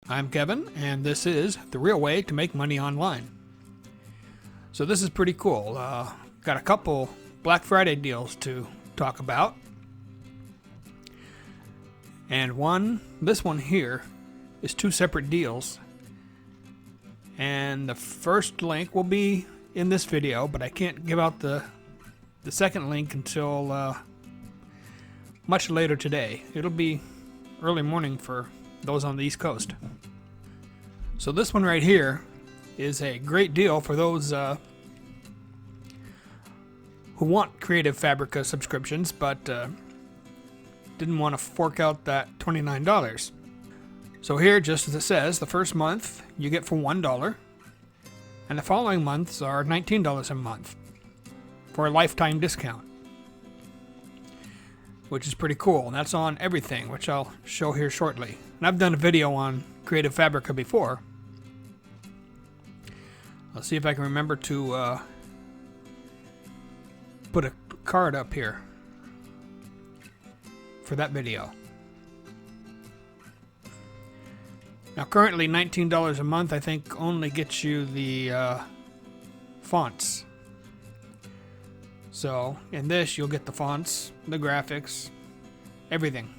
I'm Kevin, and this is The Real Way to Make Money Online. So this is pretty cool. Got a couple Black Friday deals to talk about. And this one here, is two separate deals. And the first link will be in this video, but I can't give out the second link until much later today. It'll be early morning for those on the East Coast. So this one right here is a great deal for those who want Creative Fabrica subscriptions but didn't want to fork out that $29. So here, just as it says, the first month you get for $1, and the following months are $19 a month for a lifetime discount, which is pretty cool. And that's on everything, which I'll show here shortly. And I've done a video on Creative Fabrica before. I'll see if I can remember to put a card up here for that video. Now currently $19 a month I think only gets you the fonts. So in this you'll get the fonts, the graphics, everything.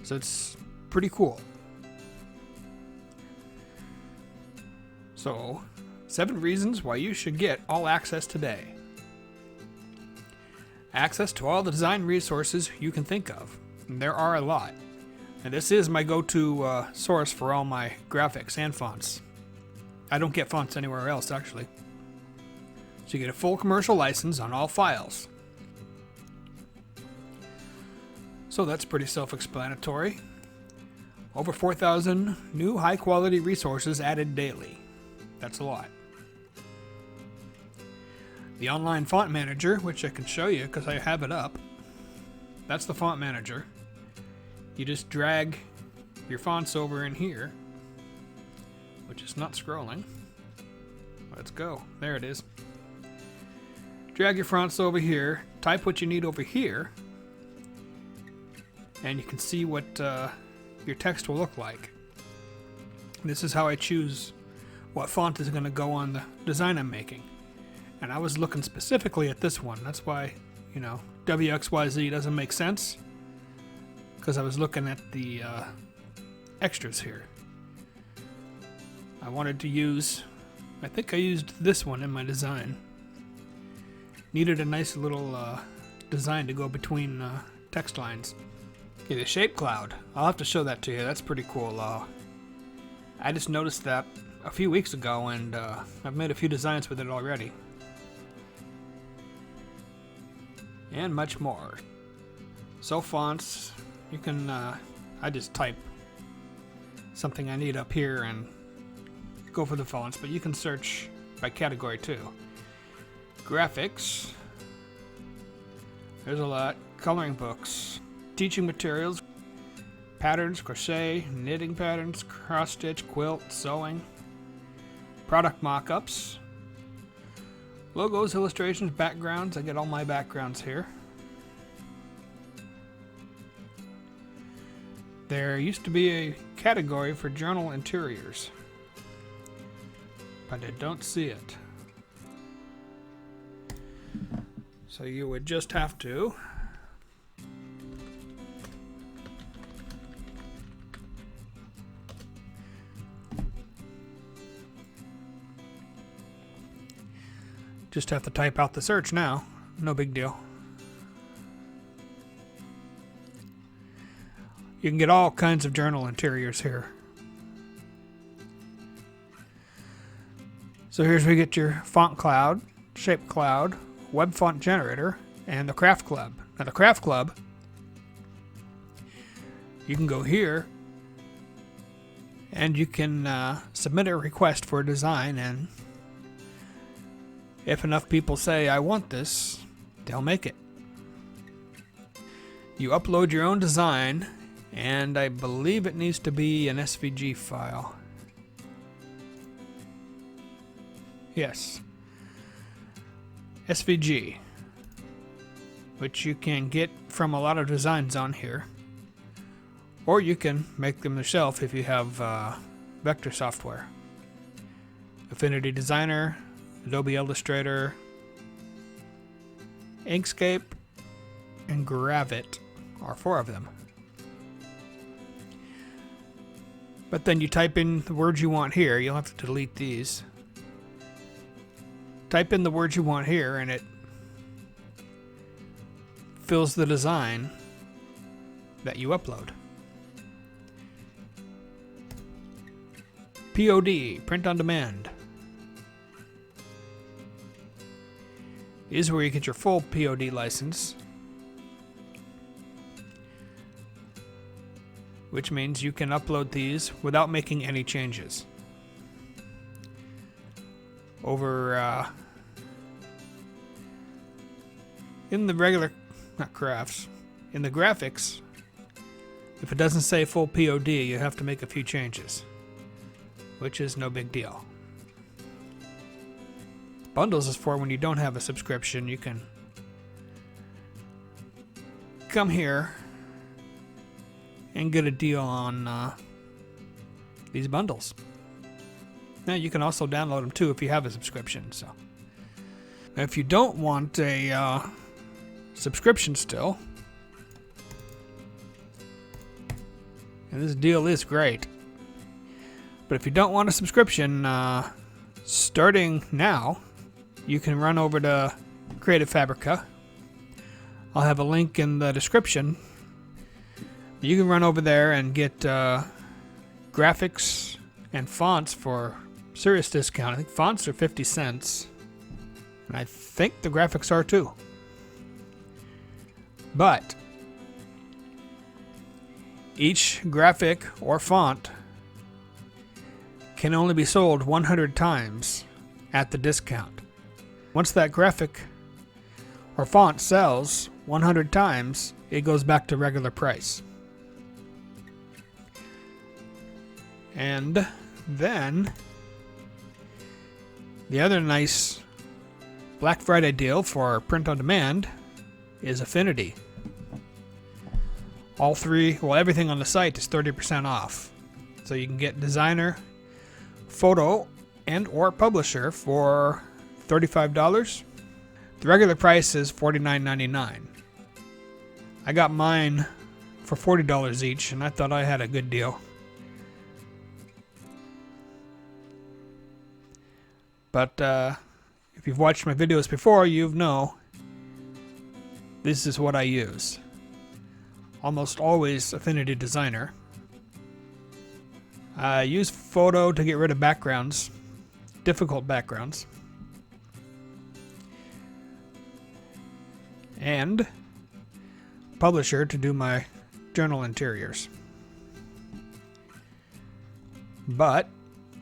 So it's pretty cool. So 7 reasons why you should get all access today. Access to all the design resources you can think of. And there are a lot. And this is my go-to source for all my graphics and fonts. I don't get fonts anywhere else actually. So you get a full commercial license on all files. So that's pretty self-explanatory. Over 4,000 new high-quality resources added daily. That's a lot. The online font manager, which I can show you because I have it up. That's the font manager. You just drag your fonts over in here, which is not scrolling. Let's go. There it is. Drag your fonts over here, type what you need over here, and you can see what your text will look like. This is how I choose what font is going to go on the design I'm making. And I was looking specifically at this one. That's why, WXYZ doesn't make sense. Because I was looking at the extras here. I wanted to use, I think I used this one in my design. Needed a nice little design to go between text lines. Okay, the Shapecloud. I'll have to show that to you. That's pretty cool. I just noticed that a few weeks ago, and I've made a few designs with it already. And much more. So fonts, you can, I just type something I need up here and go for the fonts, but you can search by category too. Graphics, there's a lot. Coloring books, teaching materials, patterns, crochet, knitting patterns, cross stitch, quilt, sewing, product mock-ups, logos, illustrations, backgrounds. I get all my backgrounds here. There used to be a category for journal interiors, but I don't see it. So you would just have to type out the search now. No big deal. You can get all kinds of journal interiors here. So here's where you get your Font Cloud, Shapecloud, Web Font Generator, and the Craft Club. Now the Craft Club, you can go here and you can submit a request for a design, and if enough people say, I want this, they'll make it. You upload your own design, and I believe it needs to be an SVG file. Yes. SVG, which you can get from a lot of designs on here. Or you can make them yourself if you have vector software. Affinity Designer, Adobe Illustrator, Inkscape, and Gravit are 4 of them. But then you type in the words you want here. You'll have to delete these. Type in the words you want here and it fills the design that you upload. POD, print on demand, is where you get your full POD license, which means you can upload these without making any changes. Over in the regular, not crafts, in the graphics, if it doesn't say full POD, you have to make a few changes, which is no big deal. Bundles is for when you don't have a subscription. You can come here and get a deal on these bundles. Now you can also download them too if you have a subscription. So if you don't want a subscription still, and this deal is great, but if you don't want a subscription, starting now, you can run over to Creative Fabrica. I'll have a link in the description. You can run over there and get graphics and fonts for serious discount. I think fonts are 50 cents. And I think the graphics are too. But each graphic or font can only be sold 100 times at the discount. Once that graphic or font sells 100 times, it goes back to regular price. And then the other nice Black Friday deal for print on demand is Affinity. All 3, well, everything on the site is 30% off. So you can get designer, photo, and or publisher for $35. The regular price is $49.99. I got mine for $40 each, and I thought I had a good deal. But if you've watched my videos before, you know this is what I use. Almost always Affinity Designer. I use photo to get rid of backgrounds, difficult backgrounds. And publisher to do my journal interiors. But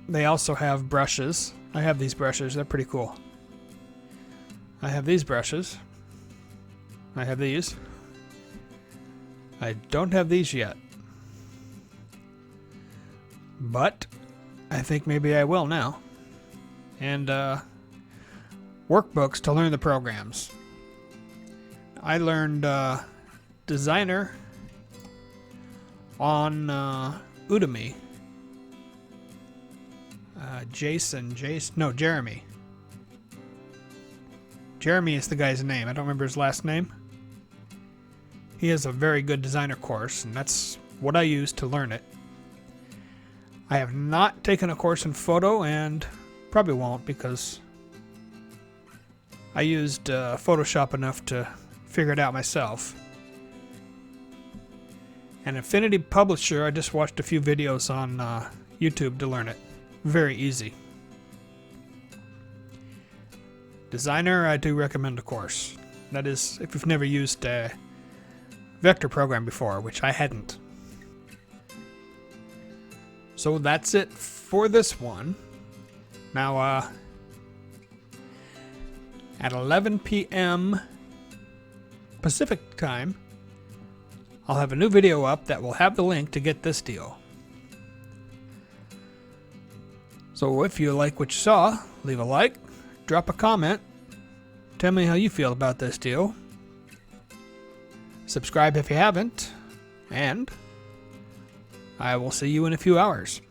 they also have brushes. I have these brushes, they're pretty cool. I have these brushes. I have these. I don't have these yet. But I think maybe I will now. And workbooks to learn the programs. I learned Designer on Udemy. Jeremy. Jeremy is the guy's name. I don't remember his last name. He has a very good designer course, and that's what I use to learn it. I have not taken a course in photo, and probably won't, because I used Photoshop enough to figure it out myself. And Affinity Publisher, I just watched a few videos on YouTube to learn it. Very easy. Designer, I do recommend a course. That is, if you've never used a vector program before, which I hadn't. So that's it for this one. Now, at 11 p.m. Pacific time, I'll have a new video up that will have the link to get this deal. So if you like what you saw, leave a like, drop a comment, tell me how you feel about this deal. Subscribe if you haven't, and I will see you in a few hours.